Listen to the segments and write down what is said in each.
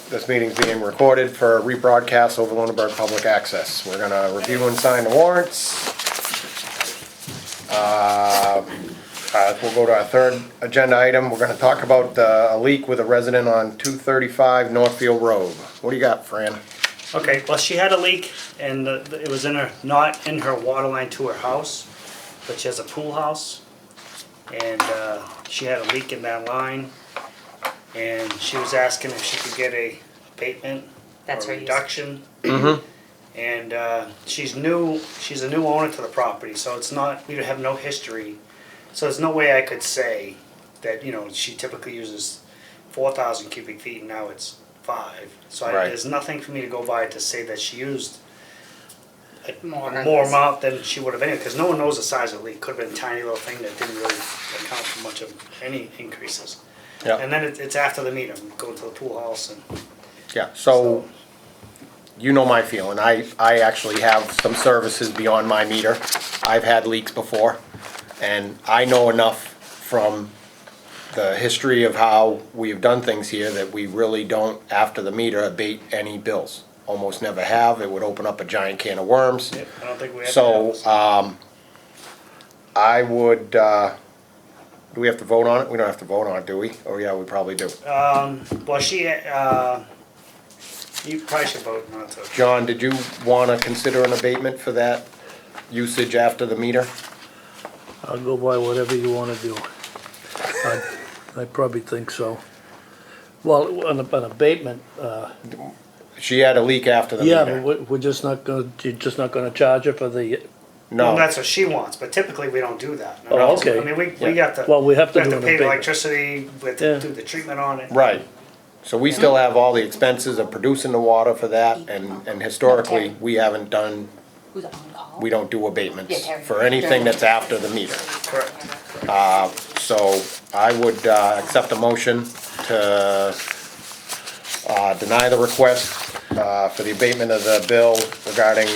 This meeting's being recorded for rebroadcast over Lunenburg Public Access. We're gonna review and sign the warrants. We'll go to our third agenda item. We're gonna talk about a leak with a resident on 235 Northfield Road. What do you got, Fran? Okay, well, she had a leak, and it was not in her water line to her house, but she has a pool house, and she had a leak in that line, and she was asking if she could get a abatement That's or her use. reduction. Mm-hmm. And she's a new owner to the property, so we have no history. So there's no way I could say that, she typically uses 4,000 cubic feet and now it's 5. So Right. there's nothing for me to go by to say that she used a More more or less. amount than she would have anyway, because no one knows the size of the leak. Could have been a tiny little thing that didn't really account for much of any increases. Yeah, And then it's after the meter, going to the pool house and yeah, so, you know my feeling. I actually have some services beyond my meter. I've had leaks before, and I know enough from the history of how we've done things here that we really don't, after the meter, abate any bills. Almost never have. It would open up a giant can of worms. I don't think we have to So, have this. I would, do we have to vote on it? We don't have to vote on it, do we? Oh, yeah, we probably do. Well, you probably should vote not to. John, did you wanna consider an abatement for that usage after the meter? I'll go by whatever you wanna do. I probably think so. Well, an abatement, She had a leak after the yeah, meter. but you're just not gonna charge her for the, Well, No, that's what she wants, but typically we don't do that. Oh, okay. I mean, we Yeah. got to. well, we have to do an pay the abatement. electricity, we have to Yeah. do the treatment on it. right. So we still have all the expenses of producing the water for that, and historically, we haven't done, Who's on call? we don't do abatements Yeah, Terry. for anything that's after the meter. Correct. So I would accept a motion to deny the request for the abatement of the bill regarding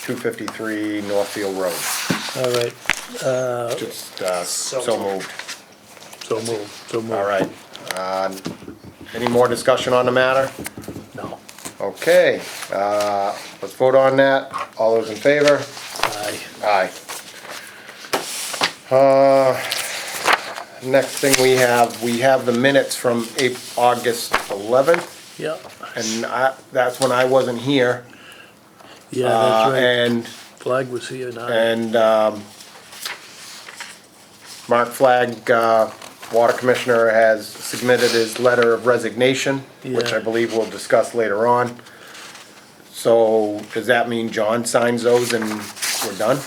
253 Northfield Road. all right, Just, So so moved. so move. All right. Any more discussion on the matter? No, Okay, let's vote on that. All those in favor? aye, Aye. Next thing we have the minutes from August 11th, yeah, and that's when I wasn't here. yeah, that's right, And, Flag was here now. Mark Flagg, Water Commissioner, has submitted his letter of resignation, which I Yeah. believe we'll discuss later on. So, does that mean John signs those and we're done?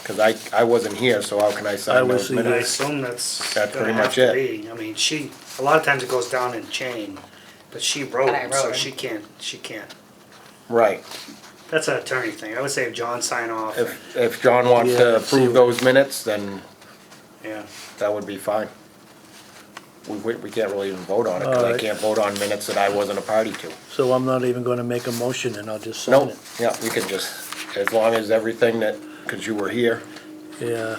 Cause I wasn't here, so how can I I sign was those And I minutes? assume that's That's gonna pretty have much to it. be. I mean, a lot of times it goes down in chain, but she wrote But I it, wrote so it. she can't. Right. That's an attorney thing. I would say if John sign off, If John wants Yeah, to let's see approve what- those minutes, then yeah. that would be fine. We can't really even vote on it, cause I Alright. can't vote on minutes that I wasn't a party to. So I'm not even gonna make a motion and I'll just sign No, it. yeah, we could just, as long as everything that, cause you were here. Yeah.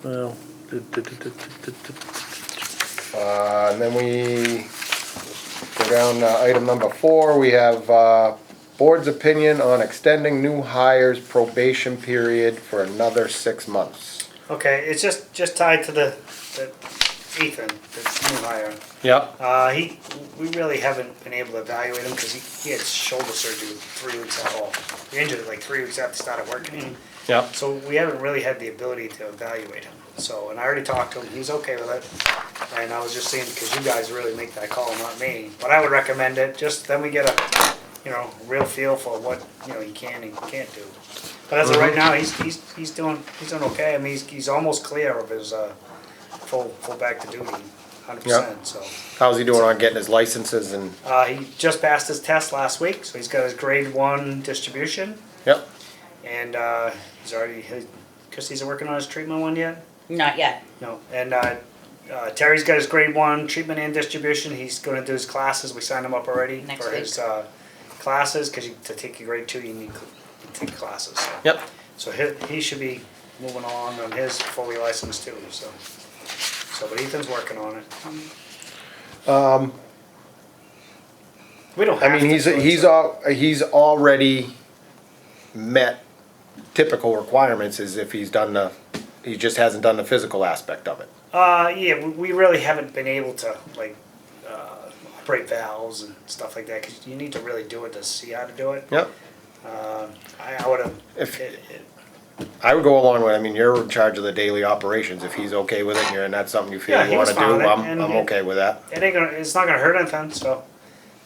Well, And then we go down to item number 4, we have, board's opinion on extending new hires probation period for another 6 months. Okay, it's just tied to the Ethan, the new hire. Yep. We really haven't been able to evaluate him because he had shoulder surgery 3 weeks after, he injured it like 3 weeks after he started working. Yep. So we haven't really had the ability to evaluate him. So, and I already talked to him, he's okay with it. And I was just saying, because you guys really make that call, not me. But I would recommend it, just then we get a, real feel for what, he can and can't do. But as of right now, he's doing okay. I mean, he's almost clear of his, full back to duty, 100%, so. How's he doing on getting his licenses and, He just passed his test last week, so he's got his grade 1 distribution. yep, And he's already, Christie's working on his treatment one yet? Not yet. No. And Terry's got his grade 1 treatment and distribution. He's going to do his classes. We signed him up already Next for week. his classes, because to take your grade 2 you need to take classes. So, yep. so he should be moving along on his fully licensed too, so. But Ethan's working on it. We don't I have mean, to. so it's- he's already met typical requirements as if he just hasn't done the physical aspect of it. Yeah, we really haven't been able to, like, operate valves and stuff like that, because you need to really do it to see how to do it. Yep. I would've, If- I would go along with, I mean, you're in charge of the daily operations, if he's okay with it, and that's something you feel Yeah, you he was wanna fine do, with it, I'm and- okay with that. it's not gonna hurt anything, so,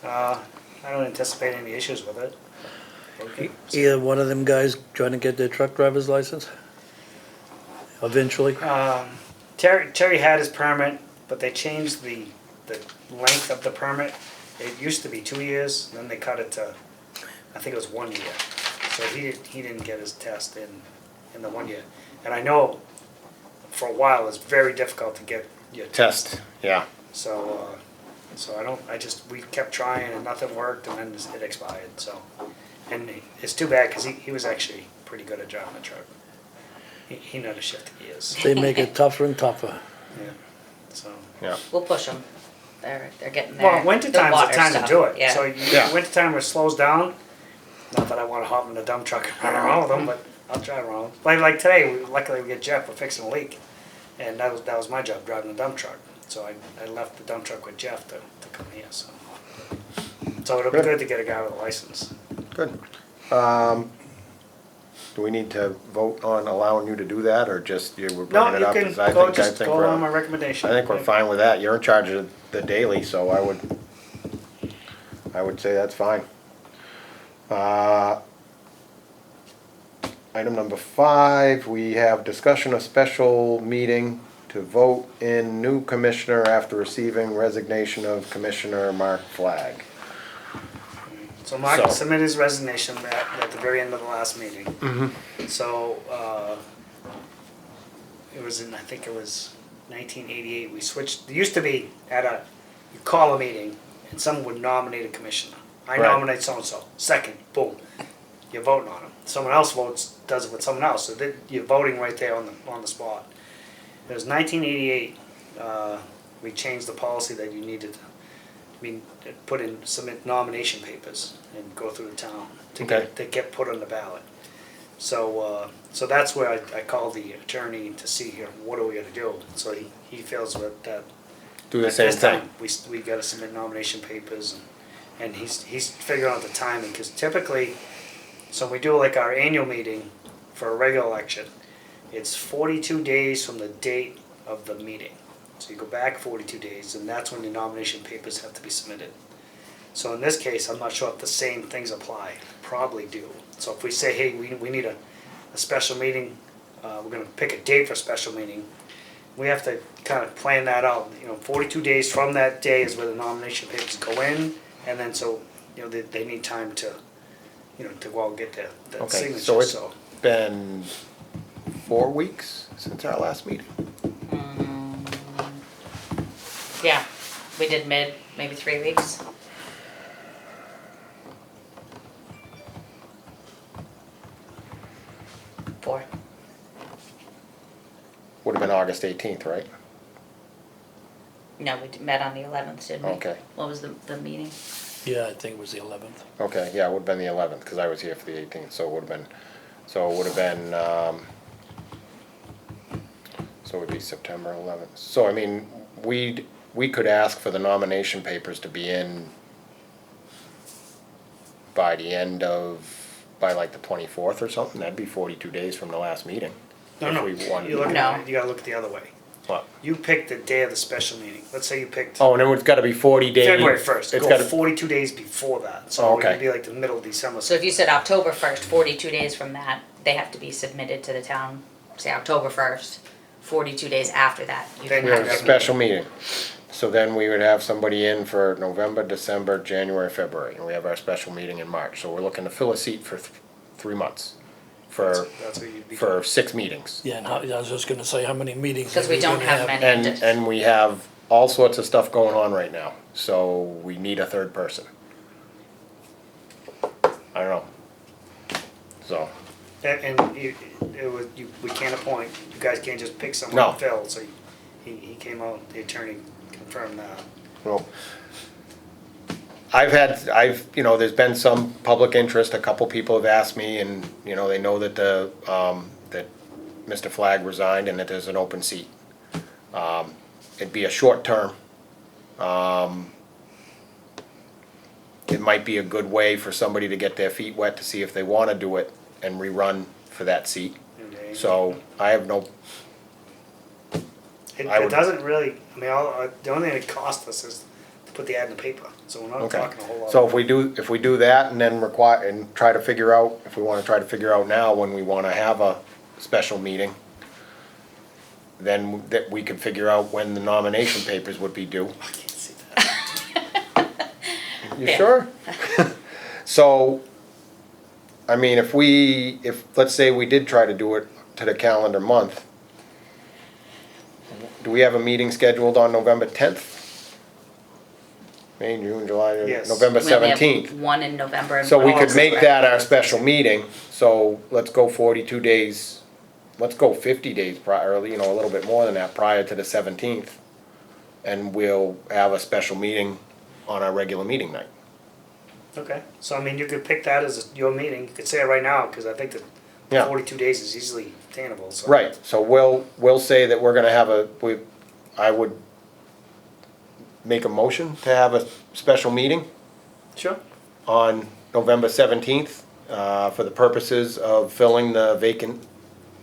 I don't anticipate any issues with it. Okay. Either one of them guys trying to get their truck driver's license? Eventually? Terry had his permit, but they changed the length of the permit. It used to be 2 years, then they cut it to, I think it was 1 year. So he didn't get his test in the 1 year. And I know for a while it's very difficult to get your test. Test, yeah. So we kept trying and nothing worked, and then it expired, so. And it's too bad, because he was actually pretty good at driving the truck. He knew how to shift the gears, They make it tougher and tougher. yeah, so. Yeah. We'll push them. They're getting there. Well, wintertime's the time to do it, Yeah. so Yeah. wintertime where it slows down, not that I wanna hop in the dump truck and run around with them, but I'll drive around. Like today, luckily we get Jeff for fixing a leak, and that was my job, driving the dump truck. So I left the dump truck with Jeff to come here, so. So it'll be Good. good to get a guy with a license. Good. Do we need to vote on allowing you to do that, or just you were No, bringing it you up? can 'Cause I go, think- just go on my recommendation. I think we're fine with that. You're in charge of the daily, so I would say that's fine. Item number 5, we have discussion of special meeting to vote in new commissioner after receiving resignation of Commissioner Mark Flagg. So Mark So- submitted his resignation at the very end of the last meeting. So, it was in, I think it was 1988, we switched, it used to be you call a meeting and someone would nominate a commissioner. I Right. nominate so-and-so, second, boom, you're voting on him. Someone else does it with someone else, so that you're voting right there on the spot. It was 1988, we changed the policy that you needed to, submit nomination papers and go through the town Okay. to get put on the ballot. So that's where I called the attorney to see here, what are we gonna do? So he feels that Do the at same this thing. time, we gotta submit nomination papers, and he's figuring out the timing, because typically, so we do like our annual meeting for a regular election, it's 42 days from the date of the meeting. So you go back 42 days, and that's when the nomination papers have to be submitted. So in this case, I'm not sure if the same things apply, probably do. So if we say, hey, we need a special meeting, we're gonna pick a date for a special meeting, we have to kind of plan that out, 42 days from that day is where the nomination papers go in, and then so, they need time to, to go out and get the Okay, signatures, so it's so. been 4 weeks since our last meeting. Yeah, we did maybe 3 weeks. Four. Would have been August 18th, right? No, met on the 11th, didn't we? Okay. What was the meeting? Yeah, I think it was the 11th. Okay, yeah, it would have been the 11th, because I was here for the 18th, so it would have been, so it would be September 11th. So, I mean, we could ask for the nomination papers to be in by like the 24th or something. That'd be 42 days from the last meeting. No, if no, we wanted you to. gotta look at the other way. What? You pick the day of the special meeting, let's say you picked Oh, and then it's gotta be 40 days. February 1st, It's go gotta, 42 days before that, so Oh, it would okay. be like the middle of December. So if you said October 1st, 42 days from that, they have to be submitted to the town, say October 1st, 42 days after that. You Then can we you have have a your special meeting. So then we would have somebody in for November, December, January, February, and we have our special meeting in March. So we're looking to fill a seat for 3 months, for That's what you'd be. 6 meetings. Yeah, and I was just gonna say, how many meetings? Because are we we don't gonna have many. And we have all sorts of stuff going on right now, so we need a third person. I don't know. So, And we can't appoint, you guys can't just pick someone No. to fill, so he came out, the attorney confirmed that. Well, there's been some public interest, a couple people have asked me, and, they know that that Mr. Flagg resigned and that there's an open seat. It'd be a short term. It might be a good way for somebody to get their feet wet to see if they wanna do it and rerun for that seat. Okay. So, I have no, It I would- doesn't really, I mean, the only thing it costs us is to put the ad in the paper, so we're not okay. talking a whole lot. So if we do that and then try to figure out, if we wanna try to figure out now when we wanna have a special meeting, then that we could figure out when the nomination papers would be due. I can't see that. You Yeah. sure? So, I mean, if let's say we did try to do it to the calendar month, do we have a meeting scheduled on November 10th? May, June, July, Yes. November We only have 17th. one in November and So one we in could make December. that our special meeting, so let's go 42 days, let's go 50 days prior, a little bit more than that, prior to the 17th. And we'll have a special meeting on our regular meeting night. Okay, so I mean, you could pick that as your meeting, you could say it right now, cause I think that Yeah. 42 days is easily attainable, so. Right, so we'll say that we're gonna have I would make a motion to have a special meeting Sure. on November 17th, for the purposes of filling the vacant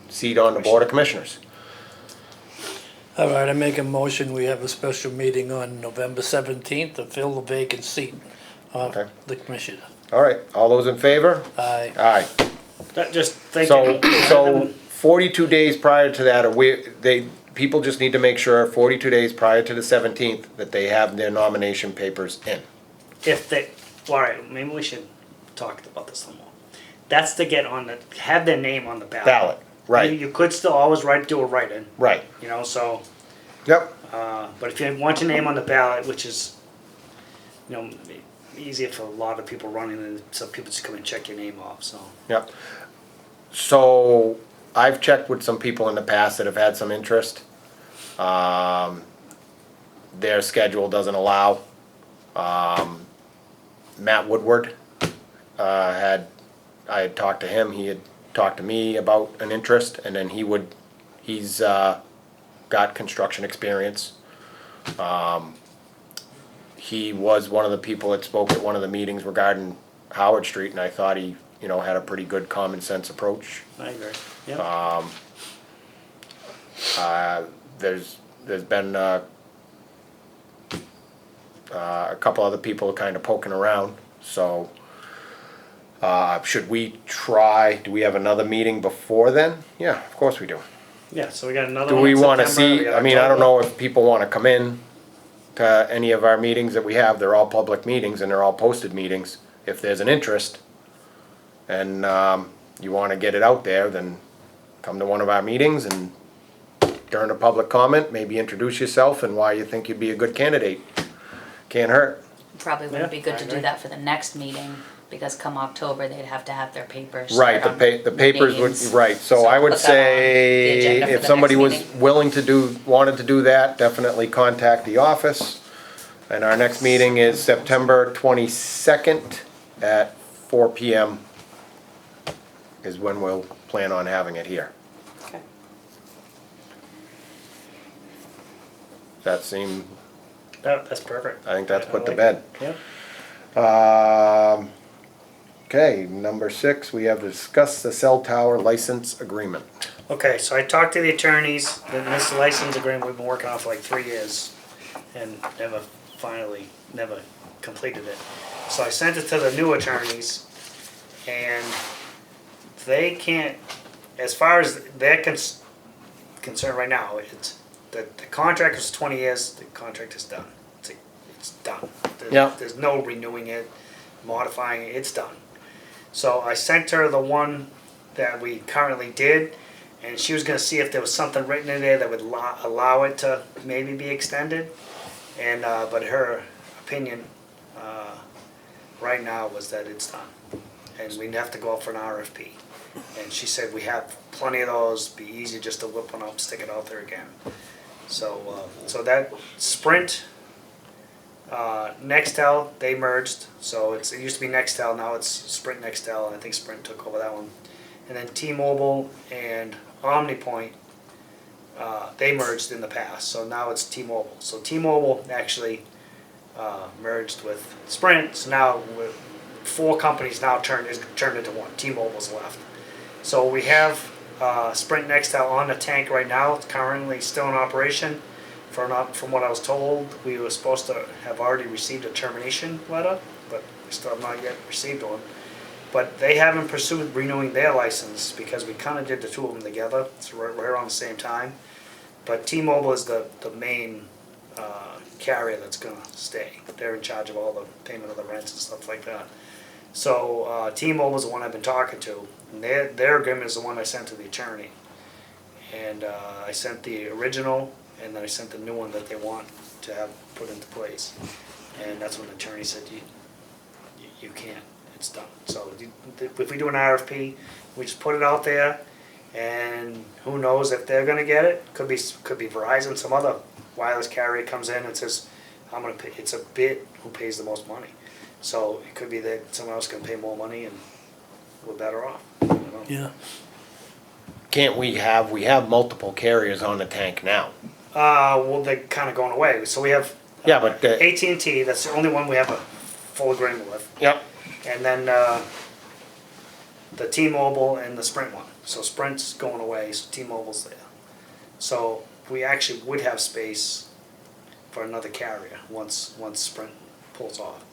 seat on the Board of Commissioners. All right, I make a motion, we have a special meeting on November 17th to fill the vacant seat of Okay. the commissioner. All right, all those in favor? Aye. Aye. That, just think. So 42 days prior to that, people just need to make sure 42 days prior to the 17th that they have their nomination papers in. If they, alright, maybe we should talk about this a little more. That's to get on have their name on the ballot. Ballot, right, You could still always do a write-in, right. so, Yep, but if you want your name on the ballot, which is, easier for a lot of people running, and some people just come and check your name off, so. yep. So I've checked with some people in the past that have had some interest. Their schedule doesn't allow. Matt Woodward, I had talked to him, he had talked to me about an interest, and then he's got construction experience. He was one of the people that spoke at one of the meetings regarding Howard Street, and I thought he, had a pretty good common sense approach. I agree, yeah. There's been a couple other people kind of poking around, so should we do we have another meeting before then? Yeah, of course we do. Yeah, so we got another Do one we in wanna September, we see, got I mean, I don't October. know if people wanna come in to any of our meetings that we have, they're all public meetings and they're all posted meetings. If there's an interest and you wanna get it out there, then come to one of our meetings and during a public comment, maybe introduce yourself and why you think you'd be a good candidate. Can't hurt. Probably wouldn't Yeah, be good I to agree. do that for the next meeting, because come October, they'd have to have their papers. Right, start the on papers would, names. right, so I would put that on the say, agenda for if the somebody next was meeting. willing to wanted to do that, definitely contact the office. And our next meeting is September 22nd at 4 PM is when we'll plan on having it here. Okay. Does that seem, That's perfect. I think that's I put to like bed. it. Yep. Okay, number 6, we have to discuss the cell tower license agreement. Okay, so I talked to the attorneys, and this license agreement we've been working on for like 3 years, and never completed it. So I sent it to the new attorneys, and they can't, as far as they're concerned right now, it's, the contract was 20 years, the contract is done. It's done. Yeah. There's no renewing it, modifying it, it's done. So I sent her the one that we currently did, and she was gonna see if there was something written in there that would allow it to maybe be extended. And, but her opinion, right now was that it's done. And we'd have to go out for an RFP. And she said, we have plenty of those, be easy just to whip one up, stick it out there again. So, so that Sprint, Nextel, they merged, so it used to be Nextel, now it's Sprint Nextel, and I think Sprint took over that one. And then T-Mobile and OmniPoint, they merged in the past, so now it's T-Mobile. So T-Mobile actually merged with Sprint, so now with 4 companies now turned into one. T-Mobile's left. So we have Sprint Nextel on the tank right now. It's currently still in operation. From what I was told, we were supposed to have already received a termination letter, but we still have not yet received one. But they haven't pursued renewing their license because we kind of did the 2 of them together, so we're around the same time. But T-Mobile is the main carrier that's going to stay. They're in charge of all the payment of the rents and stuff like that. So T-Mobile is the one I've been talking to, and their agreement is the one I sent to the attorney. And I sent the original, and then I sent the new one that they want to have put into place. And that's when the attorney said, you can't, it's done. So if we do an RFP, we just put it out there, and who knows if they're gonna get it. Could be Verizon, some other wireless carrier comes in and says, I'm gonna pay, it's a bid who pays the most money. So it could be that someone else can pay more money and we're better off, you know? Yeah. Can't we have multiple carriers on the tank now? Well, they're kinda going away, so we have Yeah, but AT&T, that's the only one we have a full agreement with. Yep. And then the T-Mobile and the Sprint one. So Sprint's going away, so T-Mobile's there. So we actually would have space for another carrier once Sprint pulls off.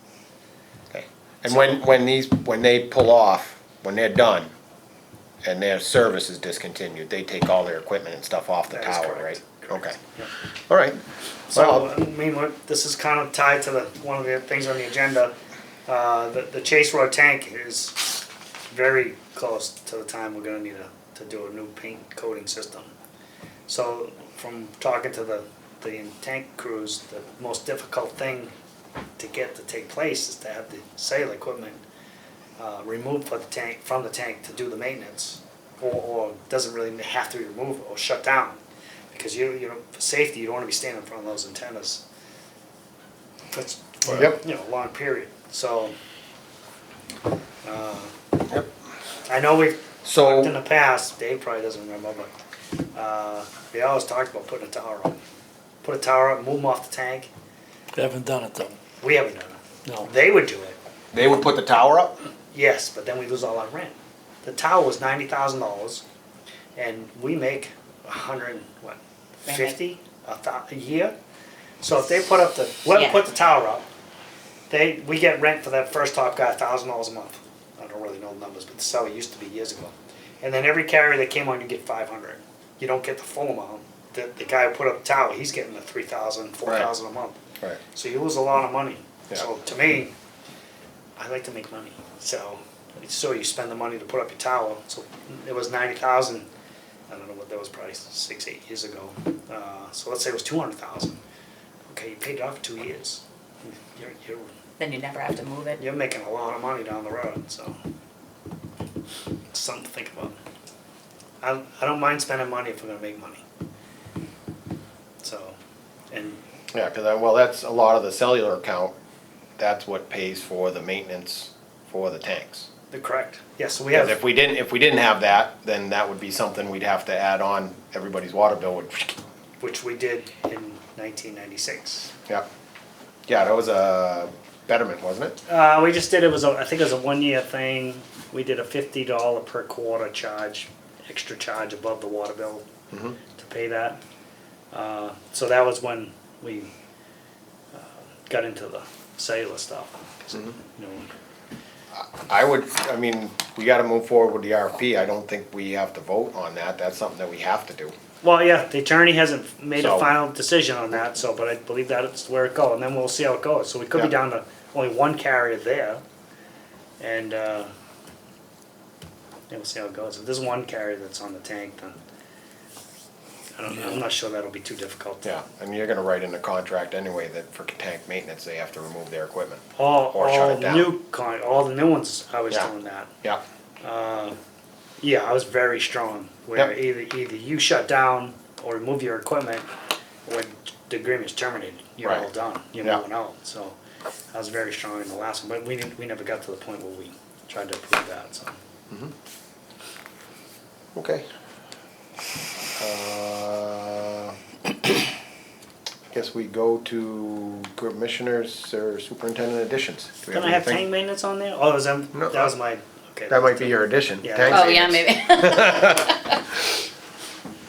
Okay. And when they pull off, when they're done, and their service is discontinued, they take all their equipment and stuff off the That is tower, correct. right? Correct. Okay. Yep. All right. So, I mean, this is kind of tied to one of the things on the agenda. The Chase Road tank is very close to the time we're gonna need to do a new paint coating system. So, from talking to the tank crews, the most difficult thing to get to take place is to have the cellular equipment removed from the tank to do the maintenance, or doesn't really have to be removed or shut down. Because you know, for safety, you don't want to be standing in front of those antennas. That's for Yep. a long period. So Yep. I know we've So- talked in the past. Dave probably doesn't remember, but we always talked about putting a tower up. Put a tower up, move them off the tank. They haven't done it though. We haven't done it. No. They would do it. They would put the tower up? Yes, but then we lose all our rent. The tower was $90,000, and we make $150 a year. So if they put up Yeah. put the tower up, we get rent for that first top guy $1,000 a month. I don't really know the numbers, but that's how it used to be years ago. And then every carrier that came on, you get 500. You don't get the full amount. The guy who put up the tower, he's getting the 3,000, 4,000 a month. Right. So you lose a lot of money. Yeah. So to me, I like to make money. So you spend the money to put up your tower. So it was 90,000. I don't know what that was, probably 6-8 years ago. So let's say it was 200,000. Okay, you paid it off for 2 years. Then you never have to move it. You're making a lot of money down the road. So it's something to think about. I don't mind spending money if we're gonna make money. So, and Yeah, because that's a lot of the cellular account, that's what pays for the maintenance for the tanks. they're correct. Yes, so we Because have. if we didn't have that, then that would be something we'd have to add on, everybody's water bill would, Which we did in 1996. yeah. Yeah, that was a betterment, wasn't it? We just did, I think it was a 1-year thing. We did a $50 per quarter charge, extra charge above the water bill to pay that. So that was when we got into the cellular stuff. 'Cause, you know, We gotta move forward with the RFP, I don't think we have to vote on that, that's something that we have to do. well, yeah, the attorney hasn't made a So- final decision on that, so, but I believe that's where it goes, and then we'll see how it goes. So we could be Yeah. down to only one carrier there, and, we'll see how it goes. If there's one carrier that's on the tank, then I'm not sure that'll be too difficult. Yeah, and you're gonna write in the contract anyway that for tank maintenance, they have to remove their equipment. All Or shut it down. all the new ones, I was Yeah. doing that. Yeah, Yeah, I was very strong, where Yep. either you shut down or remove your equipment, when the agreement's terminated, you're all Right. done, you're Yeah. moving out, so. I was very strong in the last one, but we never got to the point where we tried to approve that, so. Okay. Guess we go to commissioners or superintendent additions. Do we Can I have anything? tank maintenance on there? Oh, No. that was my, okay. That might be your addition. Yeah. tank Oh, yeah, maintenance. maybe.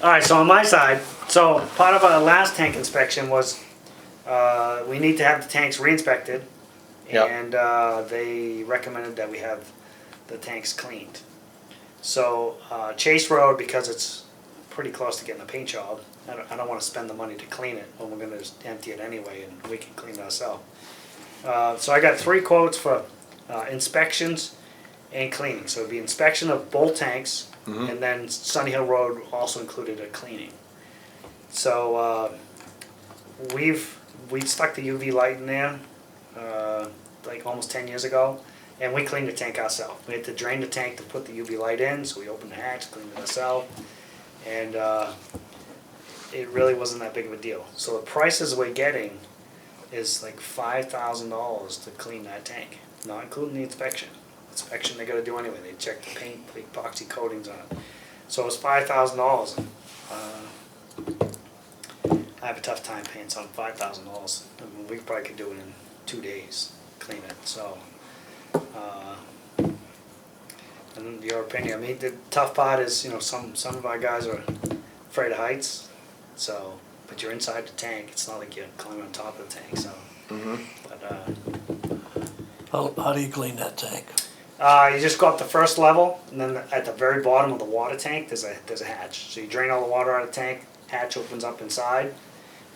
Alright, so on my side, so part of our last tank inspection was, we need to have the tanks re-inspected. Yep. And, they recommended that we have the tanks cleaned. So, Chase Road, because it's pretty close to getting a paint job, I don't wanna spend the money to clean it when we're gonna just empty it anyway and we can clean it ourselves. So I got 3 quotes for, inspections and cleaning. So it'd be inspection of both tanks, and then Sunny Hill Road also included a cleaning. So, we stuck the UV light in there, like almost 10 years ago, and we cleaned the tank ourselves. We had to drain the tank to put the UV light in, so we opened the hatch, cleaned it ourselves, and it really wasn't that big of a deal. So the prices we're getting is like $5,000 to clean that tank, not including the inspection. Inspection they gotta do anyway, they check the paint, the epoxy coatings on it. So it's $5,000. I have a tough time paying some $5,000. I mean, we probably could do it in 2 days, clean it, so. And your opinion, I mean, the tough part is, you know, some of our guys are afraid of heights, so, but you're inside the tank, it's not like you're climbing on top of the tank, so. But, How do you clean that tank? you just go up the first level, and then at the very bottom of the water tank, there's a hatch. So you drain all the water out of the tank, hatch opens up inside,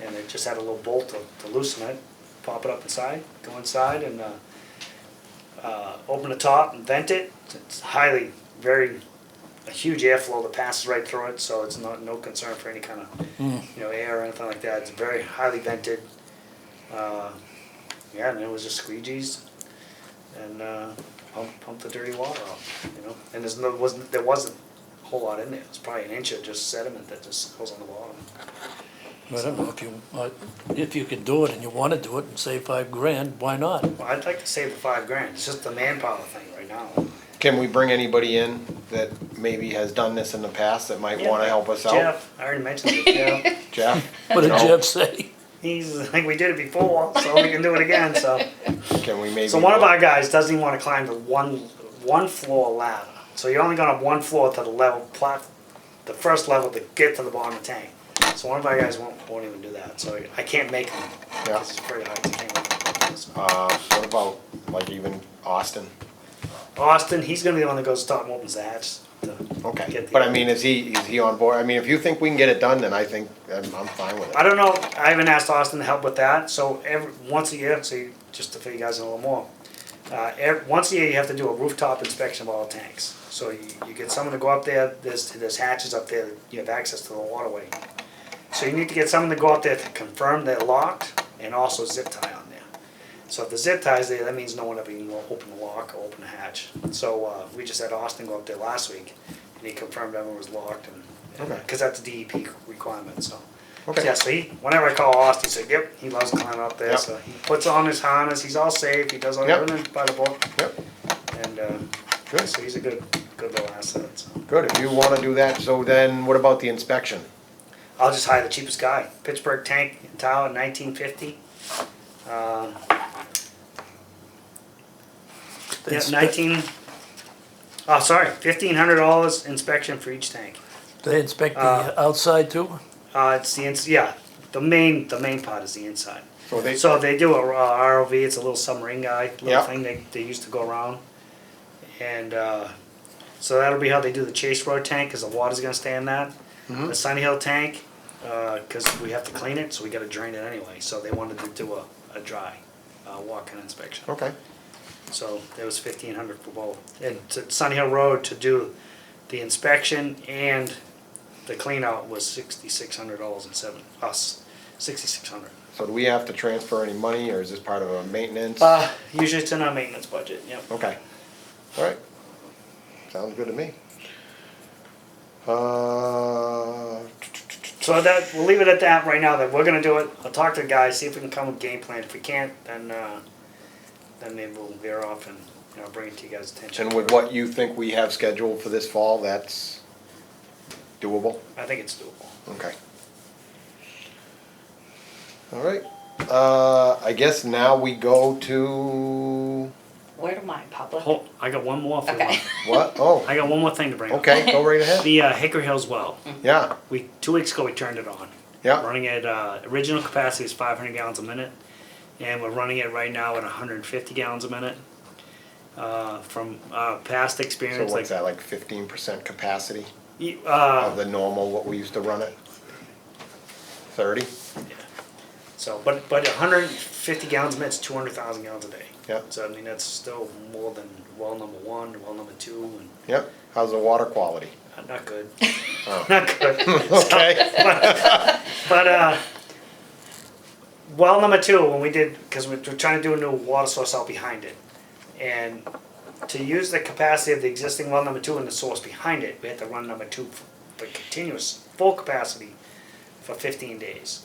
and it just had a little bolt to loosen it. Pop it up inside, go inside, and open the top and vent it. It's a huge airflow that passes right through it, so it's no concern for any kind of air or anything like that. It's very highly vented. Yeah, and it was just squeegees and pump the dirty water off, you know. And there wasn't a whole lot in there. It's probably an inch of just sediment that just goes on the bottom. I don't know if you can do it and you wanna do it and save $5,000, why not? Well, I'd like to save the $5,000. It's just the manpower thing right now. Can we bring anybody in that maybe has done this in the past that might wanna help us out? Jeff, I already mentioned it, Jeff. Jeff? What did No? Jeff say? He's like, we did it before, so we can do it again, so. Can we maybe? So one of our guys doesn't even wanna climb the one floor ladder. So you're only going up one floor to the level the first level to get to the bottom of the tank. So one of our guys won't even do that, so I can't make him, Yeah. because he's afraid of heights, I can't make him. So. What about, like even Austin? Austin, he's gonna be the one that goes top and opens the hatch. to Okay, get the- but I mean, is he on board? I mean, if you think we can get it done, then I think I'm fine with I it. don't know, I haven't asked Austin to help with that, so once a year, just to fill you guys in a little more. Once a year, you have to do a rooftop inspection of all tanks. So you get someone to go up there, there's hatches up there, you have access to the waterway. So you need to get someone to go up there to confirm they're locked and also zip tie on there. So if the zip tie's there, that means no one ever can open the lock or open the hatch. So we just had Austin go up there last week and he confirmed everyone was locked Okay. because that's a DEP requirement, so. Okay. Yeah, so whenever I call Austin, he said, yep, he loves climbing up there, Yep. so he puts on his harness, he's all safe, he does all Yep. everything by the book. Yep, And, Good. so he's a good little asset, so. good, if you wanna do that, so then what about the inspection? I'll just hire the cheapest guy. Pittsburgh Tank and Tower, 1950. Yeah, $1,500 inspection for each tank. They inspect the outside too? It's the main part is the inside. So So they do a ROV, it's a little submarine guy, little Yep. thing they used to go around. And so that'll be how they do the Chase Road tank, because the water's gonna stay in that. The Sunny Hill tank, because we have to clean it, so we gotta drain it anyway. So they wanted to do a dry walk-in inspection. Okay, So there was 1,500 for both. And to Sunny Hill Road to do the inspection and the clean out was $6,600 and $6,600. so do we have to transfer any money, or is this part of a maintenance? Usually it's in our maintenance budget, yep. Okay, alright, sounds good to me. So that, we'll leave it at that right now, that we're gonna do it. I'll talk to the guys, see if we can come with a game plan. If we can't, then maybe we'll veer off and, bring it to you guys' attention. And with what you think we have scheduled for this fall, that's doable? I think it's doable. Okay. All right, I guess now we go to, Where do my public? Hold, I got one more for Okay. you. what? Oh, I got one more thing to bring up. okay, go right ahead. The Hickory Hills well. Yeah, 2 weeks ago we turned it on. yeah, Running at original capacity is 500 gallons a minute, and we're running it right now at 150 gallons a minute. From past so experience, what's that, like 15% capacity y- of the normal, what we used to run it? 30? so, but 150 gallons a minute is 200,000 gallons a day. Yeah, So I mean that's still more than well number 1, well number 2, and yeah, how's the water quality? not good. Oh. Not good. Okay, But well number 2, when we did, because we're trying to do a new water source out behind it, and to use the capacity of the existing well number 2 and the source behind it, we had to run number 2 for continuous full capacity for 15 days.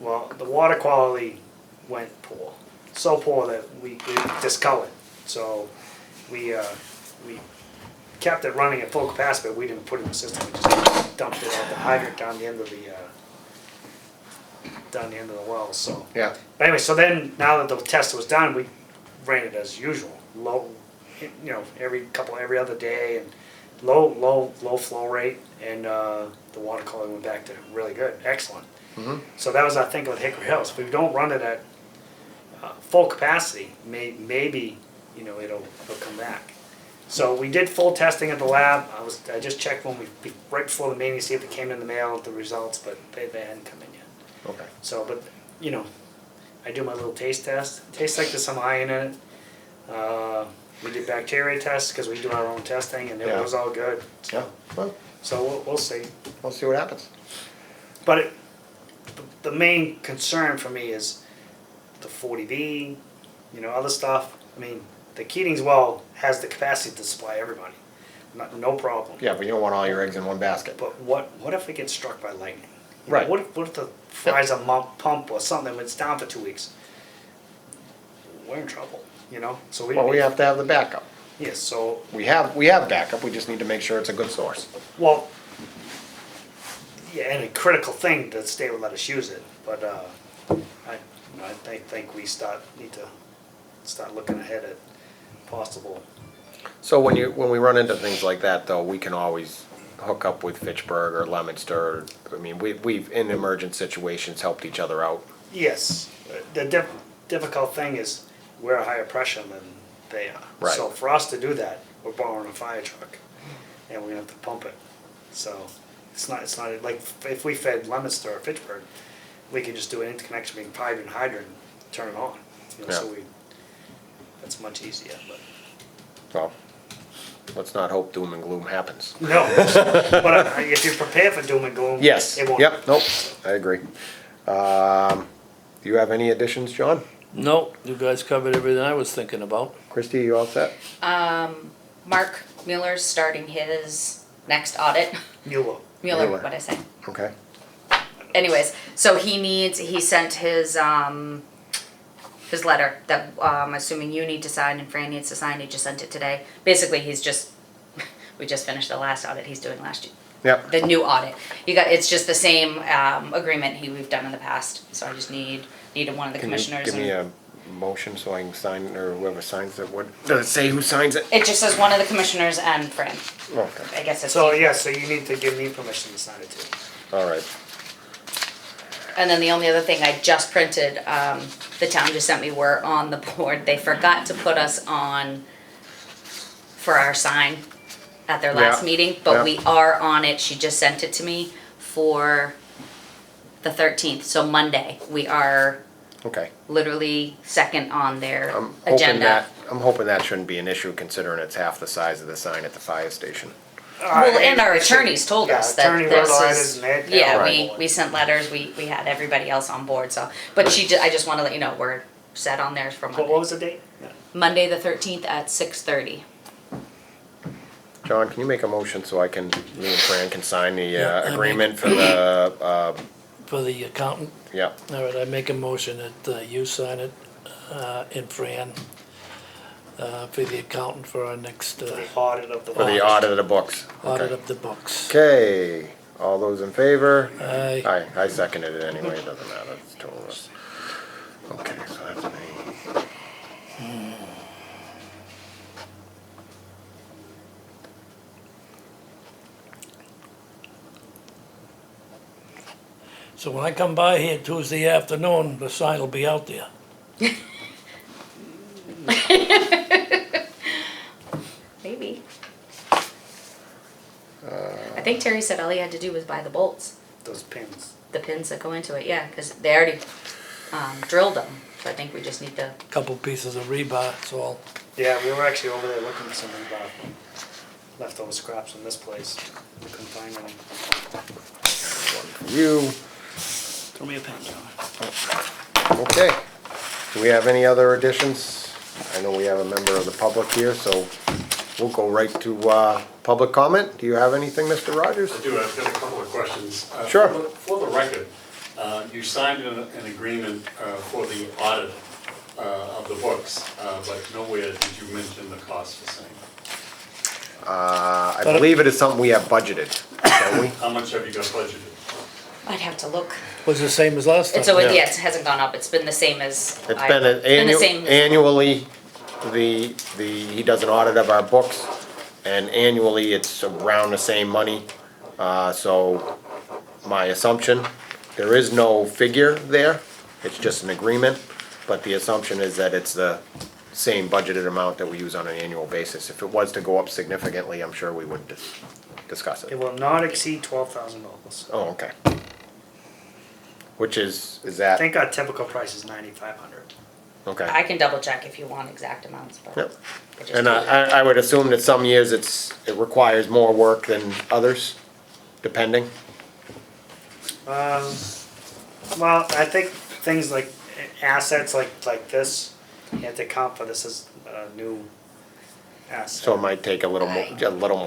Well, the water quality went poor, so poor that we discolored. So we kept it running at full capacity, but we didn't put it in the system. We just dumped it out the hydrant down the end of the well. So, yeah, but anyway, so then now that the test was done, we ran it as usual, low, every other day, and low flow rate, and the water quality went back to really good, excellent. mhm, So that was our thinking with Hickory Hills. If we don't run it at full capacity, maybe it'll come back. So we did full testing at the lab. I just checked right before the meeting to see if it came in the mail, the results, but they hadn't come in yet. okay. So, but I do my little taste test. It tastes like there's some iron in it. We did bacteria tests because we do our own testing, and it Yeah. was all good. Yeah, well, So we'll see. we'll see what happens. But the main concern for me is the 40B, other stuff. I mean, the Keating's well has the capacity to supply everybody, no problem. Yeah, but you don't want all your eggs in one basket. But what if we get struck by lightning? Right. What if the fries a pump or something, it's down for 2 weeks? We're in trouble, So Well, we have to have the backup. Yes, so, We have backup, we just need to make sure it's a good source. well, yeah, and a critical thing, the state would let us use it, but, I think we need to start looking ahead at possible. So when we run into things like that, though, we can always hook up with Fitchburg or Leominster. I mean, we've in emergent situations helped each other out. Yes, the difficult thing is we're a higher pressure than they are. Right. So for us to do that, we're borrowing a fire truck, and we're gonna have to pump it. So it's not like if we fed Leominster or Fitchburg, we could just do an interconnection between pipe and hydrant and turn it on. So that's much easier. But So let's not hope doom and gloom happens. no, but if you prepare for doom and gloom, Yes. it won't. Yep. Nope. I agree. Do you have any additions, John? No, you guys covered everything I was thinking about. Christie, you all set? Mark Mueller's starting his next audit. Mueller. Mueller, Mueller. what'd I say? Okay. Anyways, so he sent his letter that I'm assuming you need to sign and Fran needs to sign. He just sent it today. Basically, we just finished the last audit he's doing last year. Yep. The new audit. It's just the same agreement we've done in the past. So I just needed one of the Can you commissioners. give me a motion so I can sign, or whoever signs it? What does it say? Who signs it? It just says one of the commissioners and Fran. Okay. I guess it's So you. yeah, so you need to give me permission to sign it too. All right. And then the only other thing I just printed, the town just sent me, we're on the board. They forgot to put us on for our sign at their last Yeah, meeting, but yeah. we are on it. She just sent it to me for the 13th, so Monday. We are Okay. literally second on their I'm hoping agenda. that shouldn't be an issue considering it's half the size of the sign at the fire station. Well, and our attorneys told Yeah, us that attorney this wrote letters is, and they're yeah, all right. we sent letters, we had everybody else on board, so, but I just wanna let you know, we're set on theirs for What Monday. was the date? Monday the 13th at 6:30. John, can you make a motion so me and Fran can sign the Yeah, I agreement for the, For the accountant, yeah, all right, I make a motion that you sign it, and Fran, for the accountant for our next, For the audit of the. for the audit of the books. audit Okay. of the books. Okay, all those in favor? Aye. I seconded it anyway, it doesn't matter, it's total. Okay, so that's me. So when I come by here Tuesday afternoon, the sign will be out there. Maybe. I think Terry said all he had to do was buy the bolts, Those pins. the pins that go into it, yeah, because they already drilled them. So I think we just need to, Couple pieces of rebar, it's all. Yeah, we were actually over there looking for some about leftover scraps from this place. We couldn't find any. You, Throw me a pen, John. okay. Do we have any other additions? I know we have a member of the public here, so we'll go right to, public comment. Do you have anything, Mr. Rogers? I do, I've got a couple of questions. Sure. For the record, you signed an agreement for the audit of the books, but nowhere did you mention the cost for saying. I believe it is something we have budgeted, don't we? How much have you got budgeted? I'd have to look. Was the same as last time? It's, Yeah. yeah, it hasn't gone up, it's been the same as. It's I- been the same. annually, he does an audit of our books, and annually it's around the same money. So my assumption, there is no figure there, it's just an agreement, but the assumption is that it's the same budgeted amount that we use on an annual basis. If it was to go up significantly, I'm sure we would discuss It it. will not exceed $12,000. Oh, okay. Which is I that, think our typical price is $9,500. okay. I can double check if you want exact amounts, but. Yep. I just And can't. I would assume that some years it requires more work than others, depending. Well, I think things like assets like this, you have to account for this as a new asset. So it might take a little more.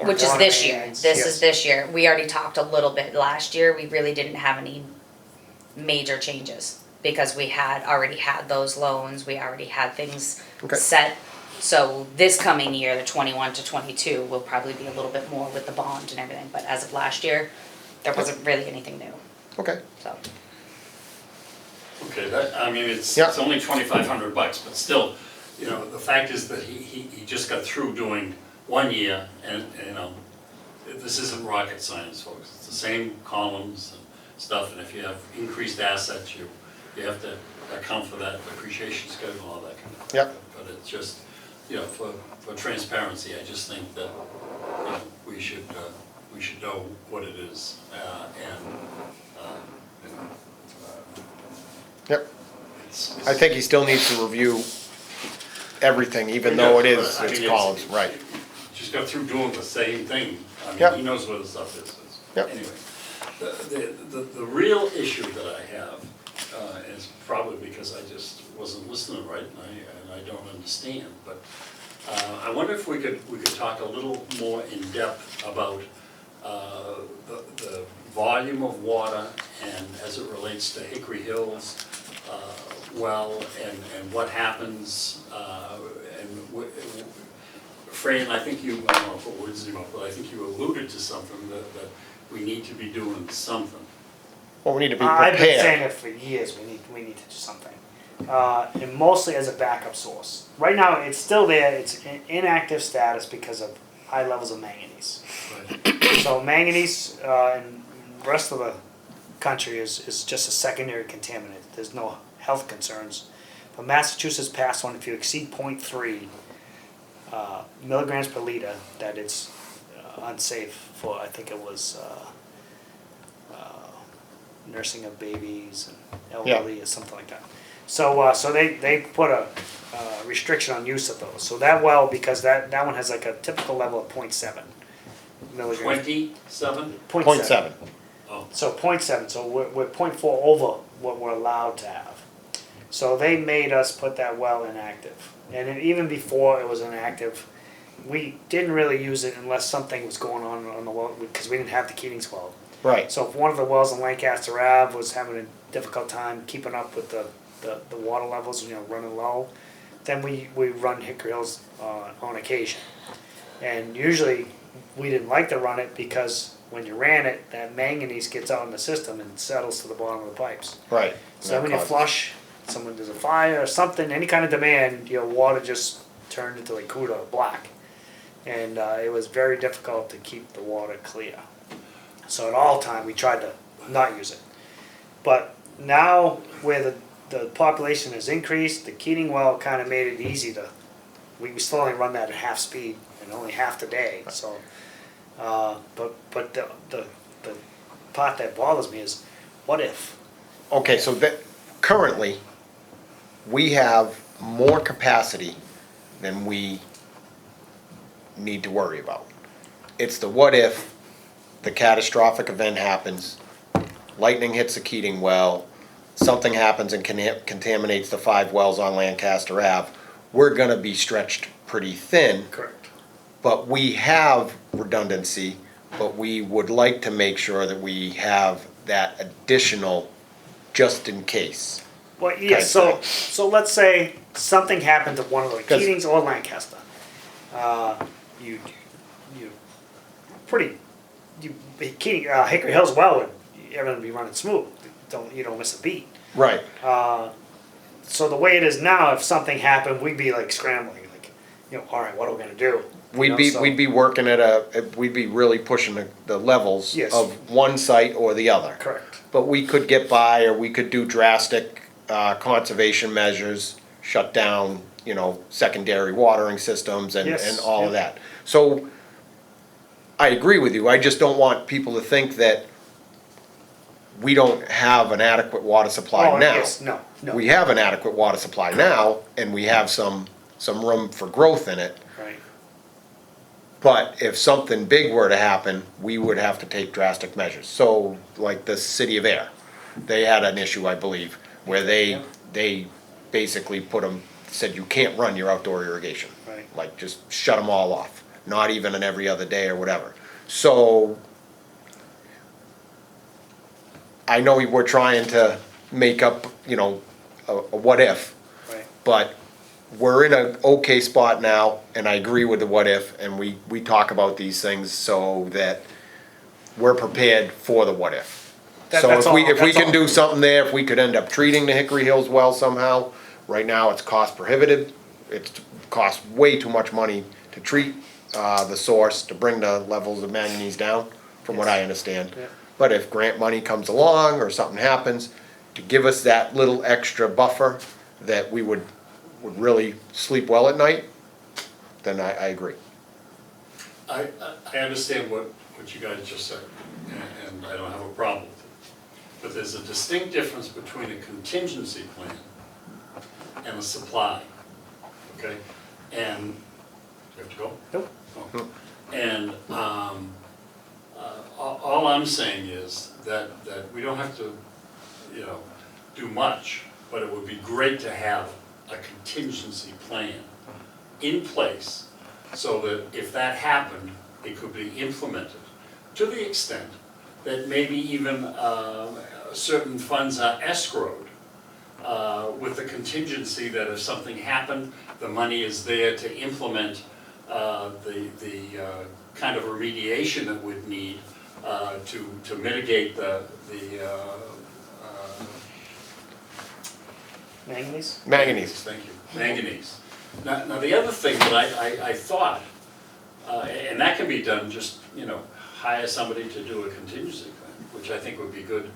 Which is Water this year, mains, this yes. is this year, we already talked a little bit last year, we really didn't have any major changes. Because we had already had those loans, we already had things Okay. set. So this coming year, the 21 to 22, will probably be a little bit more with the bond and everything, but as of last year, there wasn't really anything new, Okay, so. Okay, I mean, it's Yeah. only $2,500, but still, you know, the fact is that he just got through doing 1 year, and, you know, this isn't rocket science, folks. It's the same columns and stuff, and if you have increased assets, you have to account for that depreciation schedule and all that kind of stuff. Yep. But it's just, you know, for transparency, I just think that, you know, we should know what it is, yep. it's. I think he still needs to review everything, even though it is, I mean, it's columns, right. Just got through doing the same thing. I Yep. mean, he knows where the stuff is. Yep. Anyway, the real issue that I have is probably because I just wasn't listening right and I don't understand. But I wonder if we could talk a little more in depth about the volume of water and as it relates to Hickory Hills well and what happens Fran, I think you, I don't want to put words in your mouth, but I think you alluded to something that we need to be doing something. Well, we need to be I've been saying prepared. it for years, we need to do something. And mostly as a backup source. Right now, it's still there, it's in inactive status because of high levels of manganese. So manganese in the rest of the country is just a secondary contaminant. There's no health concerns. But Massachusetts passed one, if you exceed 0.3 milligrams per liter, that it's unsafe for, I think it was nursing of babies and elderly or something like that. So so they put a restriction on use of those. So that well, because that one has like a typical level of 0.7 milligrams. 27? 0.7. Oh, So 0.7, so we're 0.4 over what we're allowed to have. So they made us put that well inactive. And then even before it was inactive, we didn't really use it unless something was going on the well, because we didn't have the Keating's well. Right, So if one of the wells in Lancaster Ave was having a difficult time keeping up with the water levels, running low, then we run Hickory Hills on occasion. And usually, we didn't like to run it because when you ran it, that manganese gets out in the system and settles to the bottom of the pipes. right. So then when you That causes- flush, someone does a fire or something, any kind of demand, water just turned into like Cuda, black. And it was very difficult to keep the water clear. So at all time, we tried to not use it. But now where the population has increased, the Keating well kind of made it easy to, we still only run that at half speed and only half the day, so. But the part that bothers me is, what if? Okay, so that, currently, we have more capacity than we need to worry about. It's the what if the catastrophic event happens, lightning hits the Keating well, something happens and contaminates the 5 wells on Lancaster Ave, we're gonna be stretched pretty thin, Correct. but we have redundancy, but we would like to make sure that we have that additional just in case. Well, yeah, Okay, so let's say something happened to one of the 'Cause- Keatings or Lancaster. You pretty, Keating, Hickory Hills well would, everything would be running smooth. You don't miss a beat. Right, So the way it is now, if something happened, we'd be like scrambling, like, all right, what are we gonna do? we'd be working we'd be really pushing the levels Yes. of one site or the other. Correct. But we could get by, or we could do drastic conservation measures, shut down, secondary watering systems and Yes, all of yeah. that. So, I agree with you, I just don't want people to think that we don't have an adequate water supply Oh, now. yes, no. We have an adequate water supply now, and we have some room for growth in it. Right. But if something big were to happen, we would have to take drastic measures. So, like the city of Air, they had an issue, I believe, where Yeah. they basically said you can't run your outdoor irrigation. Right. Like, just shut them all off, not even an every other day or whatever. So, I know we're trying to make up, a what if, Right. but we're in an okay spot now, and I agree with the what if, and we talk about these things so that we're prepared for the what if. So That's if we all. can do something there, if we could end up treating the Hickory Hills well somehow, right now it's cost prohibitive. It costs way too much money to treat the source, to bring the levels of manganese down, from what I understand. Yeah. But if grant money comes along or something happens, to give us that little extra buffer that we would really sleep well at night, then I agree. I understand what you guys just said, and I don't have a problem with it. But there's a distinct difference between a contingency plan and a supply, okay? And, you have to go? Nope. Oh. And all I'm saying is that we don't have to, do much, but it would be great to have a contingency plan in place so that if that happened, it could be implemented to the extent that maybe even certain funds are escrowed with the contingency that if something happened, the money is there to implement the kind of remediation that we'd need to mitigate the Manganese? Manganese. Thank you, manganese. Now the other thing that I thought, and that can be done, just, hire somebody to do a contingency plan, which I think would be good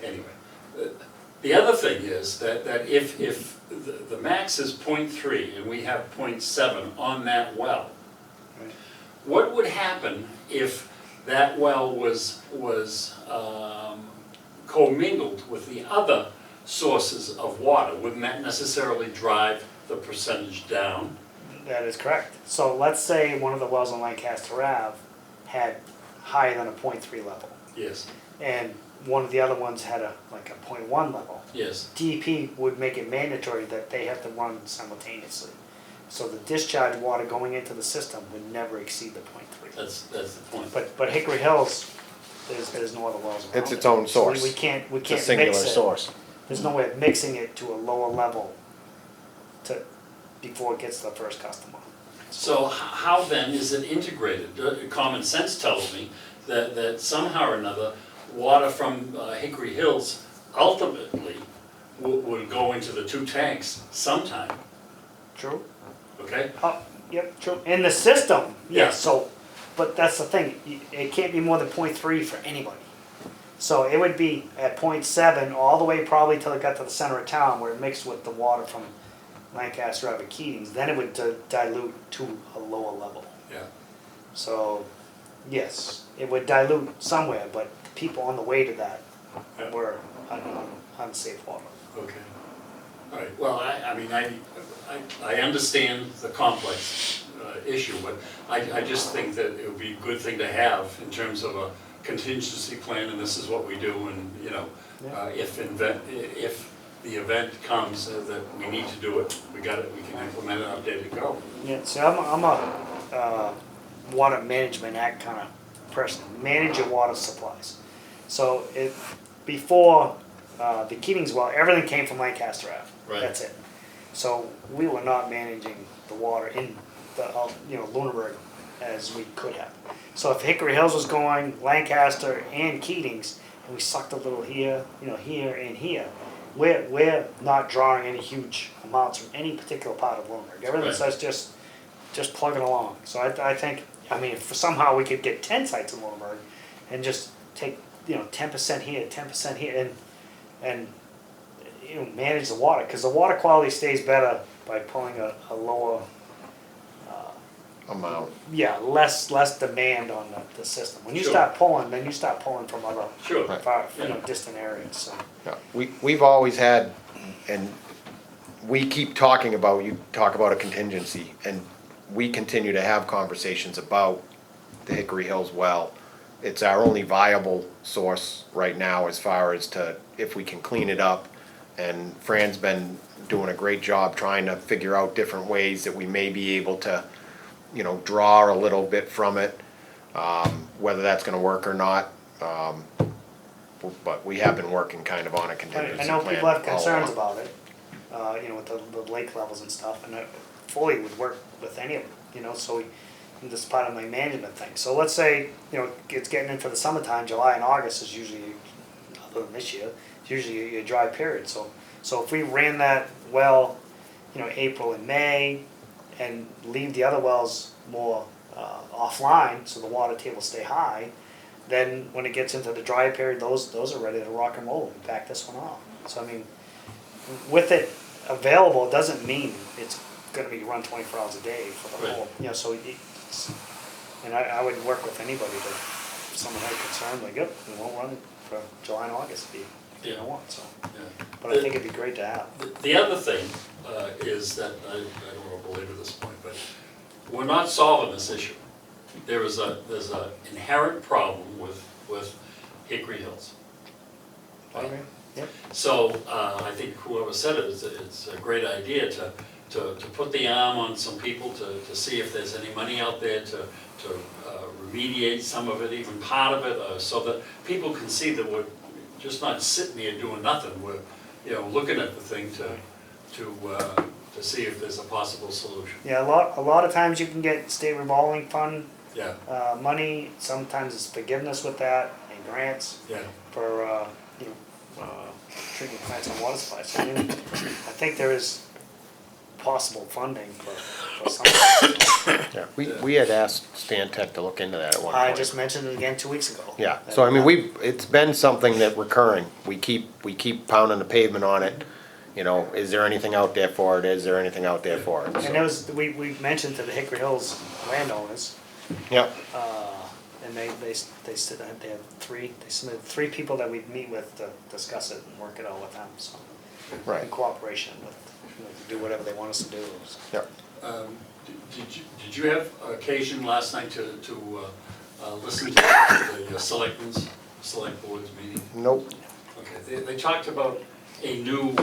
anyway. The other thing is that if the max is 0.3 and we have 0.7 on that well, Right. what would happen if that well was commingled with the other sources of water? Wouldn't that necessarily drive the percentage down? That is correct. So let's say one of the wells on Lancaster Ave had higher than a 0.3 level, Yes, and one of the other ones had a 0.1 level. yes, DEP would make it mandatory that they have to run simultaneously. So the discharge water going into the system would never exceed the 0.3. That's the point. But Hickory Hills, there's no other wells around It's it. its own So source. we can't It's a mix singular it. source. There's no way of mixing it to a lower level before it gets to the first customer. So how then is it integrated? Common sense tells me that somehow or another, water from Hickory Hills ultimately will go into the two tanks sometime, True? okay? Yep, true. In the system, Yeah. yes, so, but that's the thing, it can't be more than 0.3 for anybody. So it would be at 0.7 all the way probably till it got to the center of town where it mixed with the water from Lancaster Ave Keatings, then it would dilute to a lower level. Yeah. So, yes, it would dilute somewhere, but people on the way to that Yeah. were unsafe water. Okay. All right, well, I mean, I understand the complex issue, but I just think that it would be a good thing to have in terms of a contingency plan, and this is what we do, and, you know, if the event comes that we need to do it, we got it, we can implement it, update it, go. Yeah, so I'm a Water Management Act kind of person, manage your water supplies. So before the Keatings well, everything came from Lancaster Ave. Right. That's it. So we were not managing the water in the Lunenburg as we could have. So if Hickory Hills was going, Lancaster and Keatings, and we sucked a little here, here and here, we're not drawing any huge amounts from any particular part of Lunenburg. Everything Right. says just plugging along. So I think, if somehow we could get 10 sites in Lunenburg and just take 10% here, 10% here, and manage the water, because the water quality stays better by pulling a lower, Amount. less demand on the system. When you Sure. start pulling, then you start pulling from other Sure. far, Yeah. distant areas. So Yeah, we've always had, and we keep talking about, you talk about a contingency, and we continue to have conversations about the Hickory Hills well. It's our only viable source right now as far as if we can clean it up. And Fran's been doing a great job trying to figure out different ways that we may be able to, draw a little bit from it, whether that's gonna work or not. But we have been working kind of on a contingency I plan. know people have all concerns along. about it, with the lake levels and stuff, and it fully would work with any of them, so this is part of my management thing. So let's say, it's getting into the summertime, July and August is usually, other than this year, it's usually a dry period. So if we ran that well, April and May, and leave the other wells more offline, so the water table stay high, then when it gets into the dry period, those are ready to rock and roll and back this one off. So with it available, it doesn't mean it's gonna be run 24 hours a day for the Right. whole, so and I would work with anybody if someone had concern, like, yep, we won't run it for July and August if you don't want, so. Yeah. But I think it'd be great to have. The other thing is that, I don't want to belabor this point, but we're not solving this issue. There's a inherent problem with Hickory Hills. Okay. Yep. So I think whoever said it, it's a great idea to put the arm on some people to see if there's any money out there to remediate some of it, even part of it, so that people can see that we're just not sitting here doing nothing. We're looking at the thing to see if there's a possible solution. Yeah, a lot of times you can get state revolving fund Yeah, money. Sometimes it's forgiveness with that and grants yeah. for treatment plants and water supplies. So, I think there is possible funding for some. Yeah, we had asked Stan Tech to look into that at one point. I just mentioned it again 2 weeks ago. Yeah, so it's been something that recurring, we keep pounding the pavement on it, is there anything out there for it, is there anything out there for it? And So, there was we mentioned to the Hickory Hills landowners, Yep, and they said that they have they submitted 3 people that we'd meet with to discuss it and work it out with them. So in right, cooperation with to do whatever they want us to do. So. yep. Did you have occasion last night to listen to the select board's meeting? Nope, Okay, they talked about a new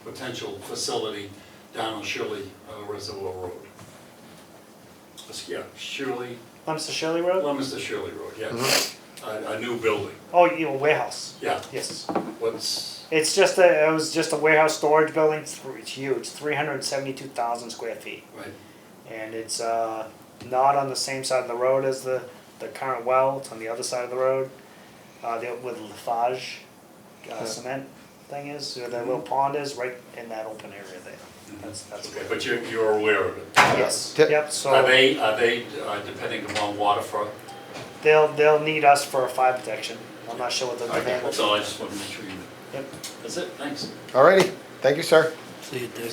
potential facility down on Shirley Reservoir Road. Yeah, Shirley, Leominster Shirley Road? Leominster Shirley Road, yeah. A new building, Oh, you know, warehouse. yeah. Yes. What's, It was just a warehouse storage building. It's huge, 372,000 square feet. right, And it's not on the same side of the road as the current well. It's on the other side of the road. With Lafarge cement thing is, where that little pond is, right in that open area there. That's okay, where. but you're aware of it. Yes. Yep. Yep. So Are they depending upon water for? they'll need us for fire protection. I'm not sure what the Okay, demand will that's all, I just wanted to make sure you knew. Yep. That's it, thanks. Alrighty, thank you, sir. See you, Dick.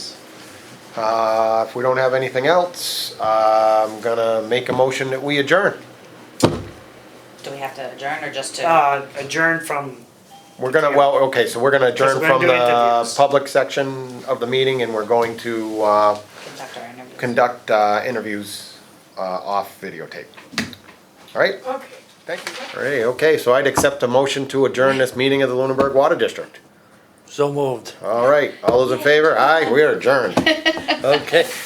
If we don't have anything else, I'm gonna make a motion that we adjourn. Do we have to adjourn or just to? Adjourn from. We're gonna, well, okay, so we're gonna adjourn we're gonna from do the interviews. public section of the meeting, and we're going to Conduct our interviews. conduct interviews off videotape. Alright? Okay. Thank you. Alright, okay, so I'd accept a motion to adjourn this meeting of the Lunenburg Water District. So moved. Alright, all those in favor? Aye, we are adjourned. Okay,